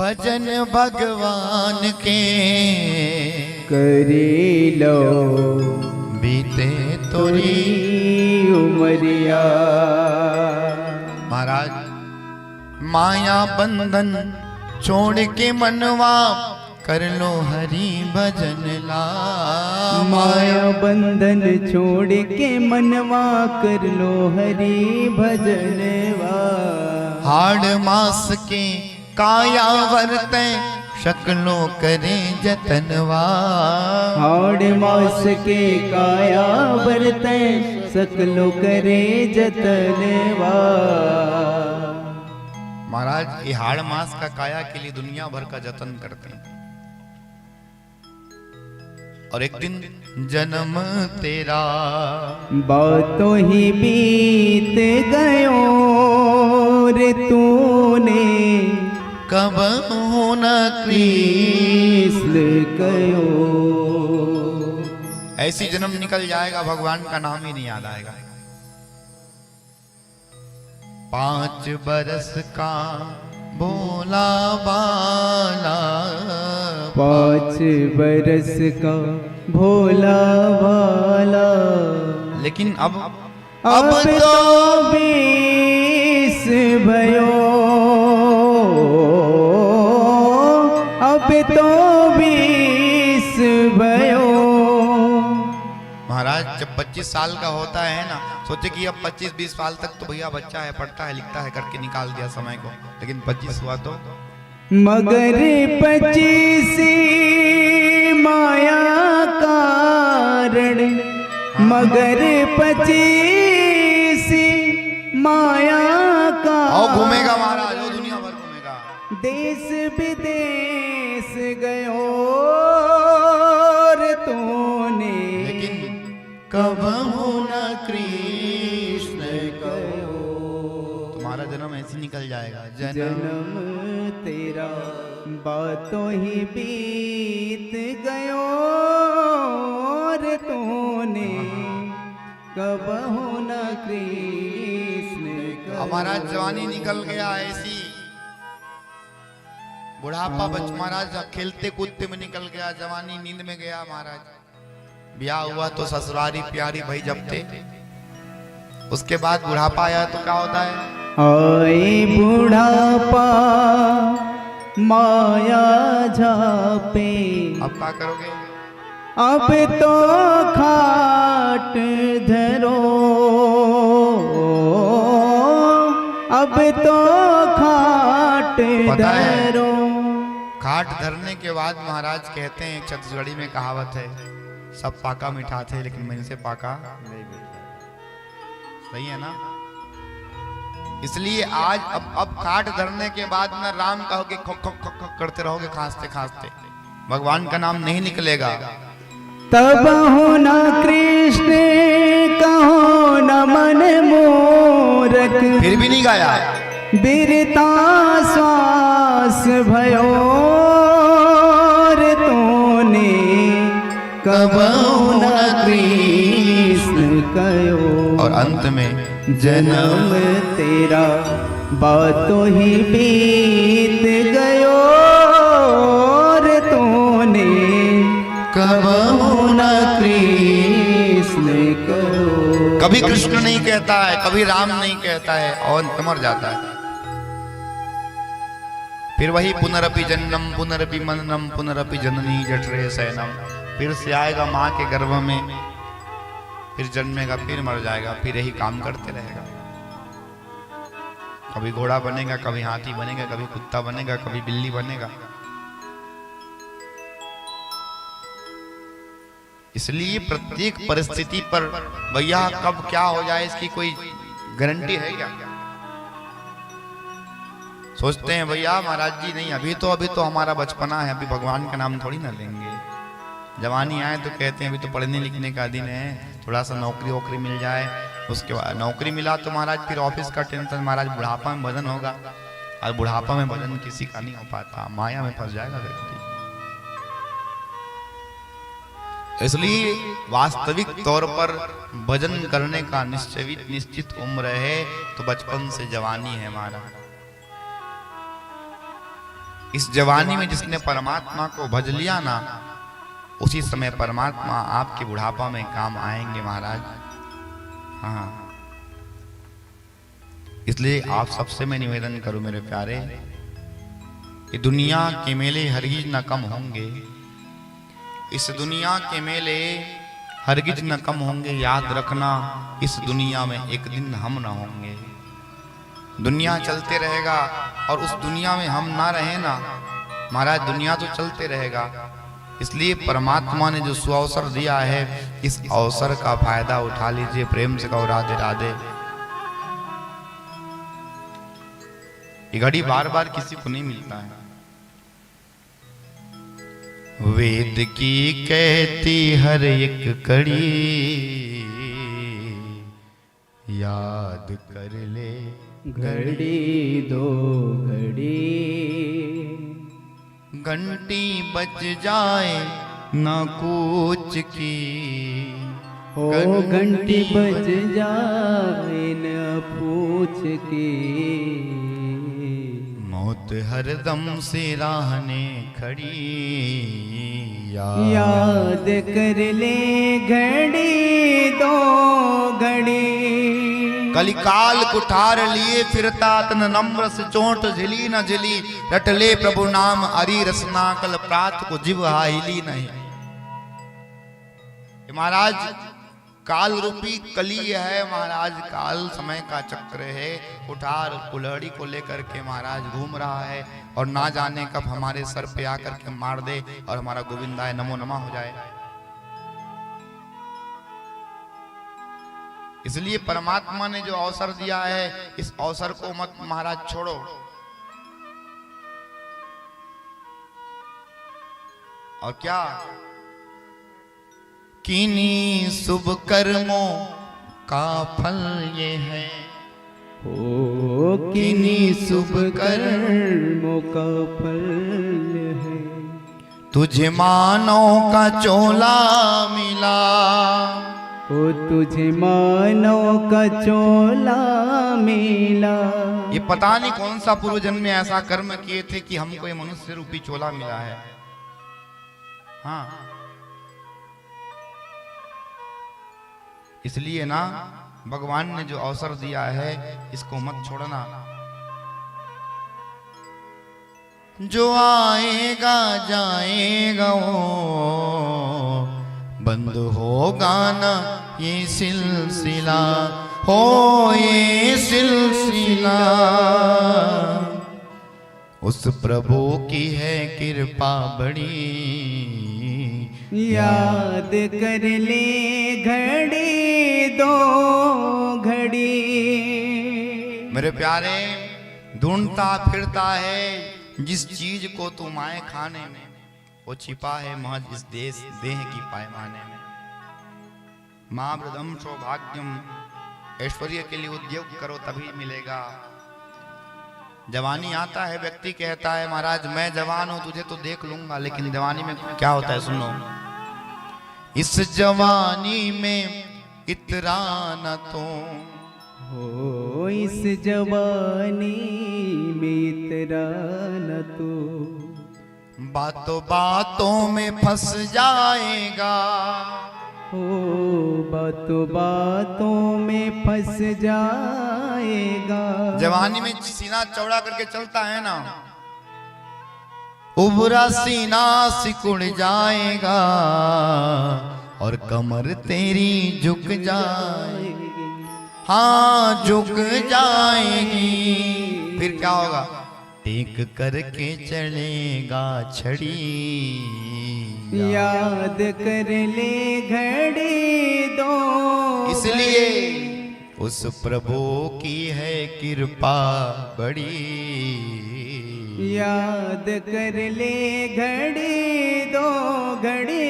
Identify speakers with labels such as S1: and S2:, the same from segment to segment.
S1: भजन भगवान के
S2: करी लो
S1: बीते तोरी
S2: उमरिया।
S1: महाराज माया बंधन छोड़ के मनवा कर लो हरि भजन ला।
S2: माया बंधन छोड़ के मनवा कर लो हरि भजनवा।
S1: हाड़ मास के काया वर्ते शक्लो करे जतनवा।
S2: हाड़ मास के काया वर्ते सकलो करे जतनवा।
S1: महाराज ये हाड़ मास का काया के लिए दुनिया भर का जतन करते हैं। और एक दिन जन्म तेरा
S2: बातों ही बीत गयो रे तूने
S1: कब होना
S2: कृष्ण कयो।
S1: ऐसी जन्म निकल जाएगा भगवान का नाम ही नहीं याद आएगा। 5 बरस का भोला बाला
S2: 5 बरस का भोला भाला।
S1: लेकिन अब
S2: तो 20 भयो। अब तो 20 भयो।
S1: महाराज जब 25 साल का होता है ना, सोचे कि अब 25-20 साल तक तो भैया बच्चा है, पढ़ता है लिखता है, करके निकाल दिया समय को। लेकिन 25 हुआ तो
S2: मगर 25 माया कारण। मगर 25 माया का
S1: और घूमेगा महाराज, वो दुनिया भर घूमेगा।
S2: देश विदेश गयो रे तूने
S1: लेकिन कब होना कृष्ण
S2: कयो।
S1: तुम्हारा जन्म ऐसे निकल जाएगा।
S2: जन्म तेरा बातों ही बीत गयो रे तूने कब होना कृष्ण कयो।
S1: हमारा जवानी निकल गया ऐसी, बुढ़ापा बच महाराज खेलते कूदते में निकल गया, जवानी नींद में गया महाराज। ब्याह हुआ तो ससुरारी प्यारी भाई जपते, उसके बाद बुढ़ापा आया तो क्या होता है?
S2: आए बुढ़ापा माया झापे।
S1: अब क्या करोगे?
S2: अब तो खाट धरो। अब तो खाट
S1: पता है?
S2: धरो।
S1: खाट धरने के बाद महाराज कहते हैं, छत्तीसगढ़ी में कहावत है, सब पाका मीठा थे लेकिन मैंने से पाका नहीं मीठा। सही है ना? इसलिए आज अब खाट धरने के बाद ना राम कहोगे खो खो खो खो करते रहोगे, खांसते खांसते, भगवान का नाम नहीं निकलेगा।
S2: तब हो न कृष्ण कहो न मन मूरख।
S1: फिर भी नहीं गाया।
S2: बिरता श्वास भयो रे तूने कब हो न कृष्ण कयो।
S1: और अंत में
S2: जन्म तेरा बातों ही बीत गयो रे तूने कब होना कृष्ण कयो।
S1: कभी कृष्ण नहीं कहता है, कभी राम नहीं कहता है, और अंत मर जाता है। फिर वही पुनरपि जन्नम पुनरपि मननम पुनरपि जननी जठरे शयनम। फिर से आएगा माँ के गर्भ में, फिर जन्मेगा, फिर मर जाएगा, फिर यही काम करते रहेगा। कभी घोड़ा बनेगा, कभी हाथी बनेगा, कभी कुत्ता बनेगा, कभी बिल्ली बनेगा। इसलिए प्रत्येक परिस्थिति पर भैया कब क्या हो जाए इसकी कोई गारंटी है क्या? सोचते हैं भैया महाराज जी नहीं, अभी तो हमारा बचपना है, अभी भगवान का नाम थोड़ी ना लेंगे। जवानी आए तो कहते हैं अभी तो पढ़ने लिखने का दिन है, थोड़ा सा नौकरी वोकरी मिल जाए। उसके बाद नौकरी मिला तो महाराज फिर ऑफिस का टेंशन, महाराज बुढ़ापा में भजन होगा, और बुढ़ापा में भजन किसी का नहीं हो पाता, माया में फंस जाएगा व्यक्ति। इसलिए वास्तविक तौर पर भजन करने का निश्चित उम्र है तो बचपन से जवानी है हमारा। इस जवानी में जिसने परमात्मा को भज लिया ना, उसी समय परमात्मा आपके बुढ़ापा में काम आएंगे महाराज। हाँ, इसलिए आप सबसे मैं निवेदन करूं मेरे प्यारे, कि दुनिया के मेले हरगिज न कम होंगे। इस दुनिया के मेले हरगिज न कम होंगे। याद रखना, इस दुनिया में एक दिन हम न होंगे। दुनिया चलते रहेगा और उस दुनिया में हम ना रहे ना महाराज, दुनिया तो चलते रहेगा। इसलिए परमात्मा ने जो सुअवसर दिया है, इस अवसर का फायदा उठा लीजिए। प्रेम से कहो राधे राधे। ये घड़ी बार बार किसी को नहीं मिलता है। वेद की कहती हर एक कड़ी, याद कर ले
S2: घड़ी दो घड़ी,
S1: घंटी बज जाए ना कुछ की।
S2: ओ घंटी बज जाए न पूछ के,
S1: मौत हरदम से राहने खड़ी,
S2: याद कर ले घड़ी दो घड़ी।
S1: कलिकाल कुठार लिए फिरता तन नम्र से चोट झिली न झिली, रट ले प्रभु नाम हरि रसना, कल प्रात को जीव हिली नहीं। महाराज काल रूपी कली है महाराज, काल समय का चक्र है। कुठार कुल्हड़ी को लेकर के महाराज घूम रहा है और ना जाने कब हमारे सर पे आकर के मार दे और हमारा गोविंदाय नमो नमः हो जाए। इसलिए परमात्मा ने जो अवसर दिया है, इस अवसर को मत महाराज छोड़ो। और क्या, किन्हीं शुभ कर्मों का फल ये है,
S2: ओ किन्हीं शुभ कर्मों का फल है,
S1: तुझे मानव का चोला मिला।
S2: ओ तुझे मानव का चोला मिला।
S1: ये पता नहीं कौन सा पूर्व जन्म में ऐसा कर्म किए थे कि हमको ये मनुष्य रूपी चोला मिला है। हाँ, इसलिए ना भगवान ने जो अवसर दिया है, इसको मत छोड़ना। जो आएगा जाएगा वो, बंद होगा ना ये सिलसिला, हो ये सिलसिला। उस प्रभु की है कृपा बड़ी,
S2: याद कर ले घड़ी दो घड़ी।
S1: मेरे प्यारे, ढूंढता फिरता है जिस चीज को तुम आए खाने में, वो छिपा है महज इस देह की पैमाने में। माँ वृद्धम सौभाग्यम, ऐश्वर्य के लिए उद्योग करो तभी मिलेगा। जवानी आता है, व्यक्ति कहता है महाराज मैं जवान हूं, तुझे तो देख लूंगा, लेकिन जवानी में क्या होता है सुनो। इस जवानी में इतरा न तो,
S2: हो इस जवानी में इतरा न तो,
S1: बातों बातों में फंस जाएगा।
S2: हो बातों बातों में फंस जाएगा।
S1: जवानी में सीना चौड़ा करके चलता है ना, उभरा सीना सिकुड़ जाएगा और कमर तेरी झुक जाएगी। हाँ झुक जाएगी। फिर क्या होगा, टेक करके चलेगा छड़ी,
S2: याद कर ले घड़ी दो।
S1: इसलिए उस प्रभु की है कृपा बड़ी,
S2: याद कर ले घड़ी दो घड़ी।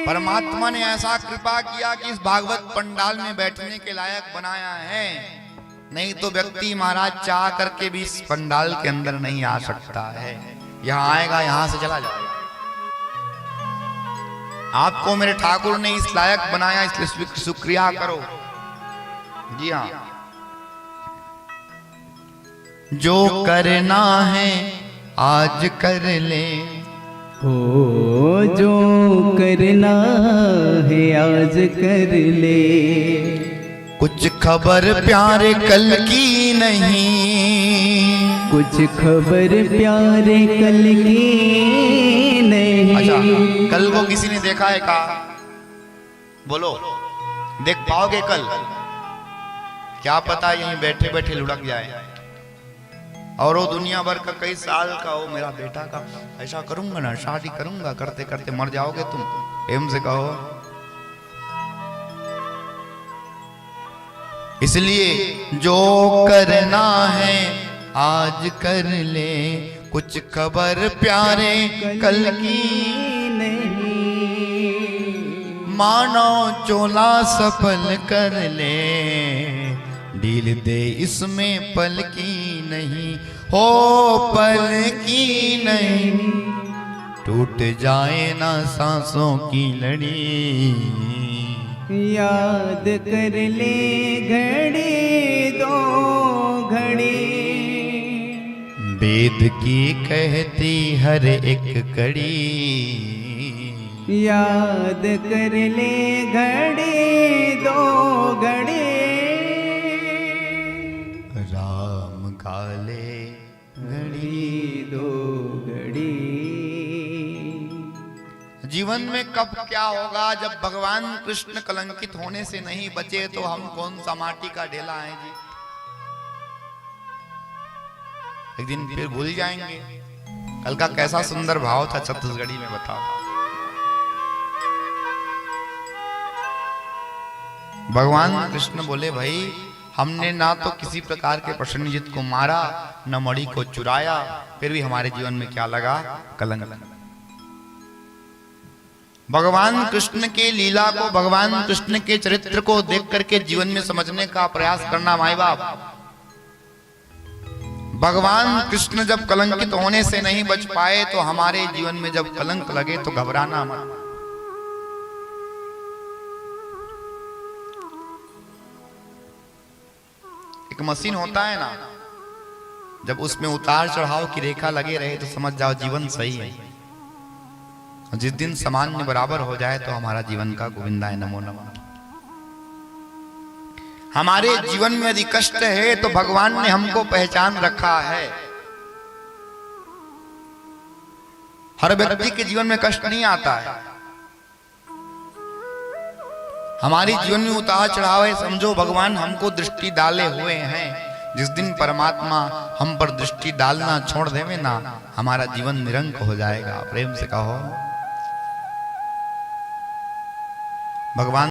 S1: परमात्मा ने ऐसा कृपा किया कि इस भागवत पंडाल में बैठने के लायक बनाया है। नहीं तो व्यक्ति महाराज चाह करके भी इस पंडाल के अंदर नहीं आ सकता है। यहाँ आएगा, यहाँ से चला जाएगा। आपको मेरे ठाकुर ने इस लायक बनाया, इसलिए शुक्रिया करो। जी हाँ, जो करना है आज कर ले।
S2: हो जो करना है आज कर ले।
S1: कुछ खबर प्यारे कल की नहीं,
S2: कुछ खबर प्यारे कल की नहीं।
S1: अच्छा, कल को किसी ने देखा है का? बोलो, देख पाओगे कल? क्या पता यहीं बैठे बैठे लुढ़क जाए और वो दुनिया भर का कई साल का हो, मेरा बेटा का ऐसा करूंगा ना, शादी करूंगा, करते करते मर जाओगे तुम। प्रेम से कहो। इसलिए जो करना है आज कर ले। कुछ खबर प्यारे कल की
S2: नहीं।
S1: मानो चोला सफल कर ले। डील दे इसमें पल की नहीं, हो पल की नहीं। टूट जाए ना सांसों की लड़ी।
S2: याद कर ले घड़ी दो घड़ी।
S1: वेद की कहती हर एक कड़ी।
S2: याद कर ले घड़ी दो घड़ी।
S1: राम काले घड़ी
S2: दो घड़ी।
S1: जीवन में कब क्या होगा जब भगवान कृष्ण कलंकित होने से नहीं बचे तो हम कौन सा माटी का ढेला है जी। एक दिन फिर भूल जाएंगे। कल का कैसा सुंदर भाव था छत्तीसगढ़ी में, बताओ। भगवान कृष्ण बोले, भाई हमने ना तो किसी प्रकार के प्रसन्नजित को मारा, न मणि को चुराया, फिर भी हमारे जीवन में क्या लगा? कलंक। भगवान कृष्ण के लीला को, भगवान कृष्ण के चरित्र को देख करके जीवन में समझने का प्रयास करना माई बाप। भगवान कृष्ण जब कलंकित होने से नहीं बच पाए तो हमारे जीवन में जब कलंक लगे तो घबराना मत। एक मशीन होता है ना, जब उसमें उतार चढ़ाव की रेखा लगे रहे तो समझ जाओ जीवन सही है। जिस दिन सामान्य बराबर हो जाए तो हमारा जीवन का गोविंदाय नमो नमः। हमारे जीवन में यदि कष्ट है तो भगवान ने हमको पहचान रखा है। हर व्यक्ति के जीवन में कष्ट नहीं आता है। हमारी जीवन में उतार चढ़ाव है, समझो भगवान हमको दृष्टि डाले हुए हैं। जिस दिन परमात्मा हम पर दृष्टि डालना छोड़ देवे ना, हमारा जीवन निरंक हो जाएगा। प्रेम से कहो। भगवान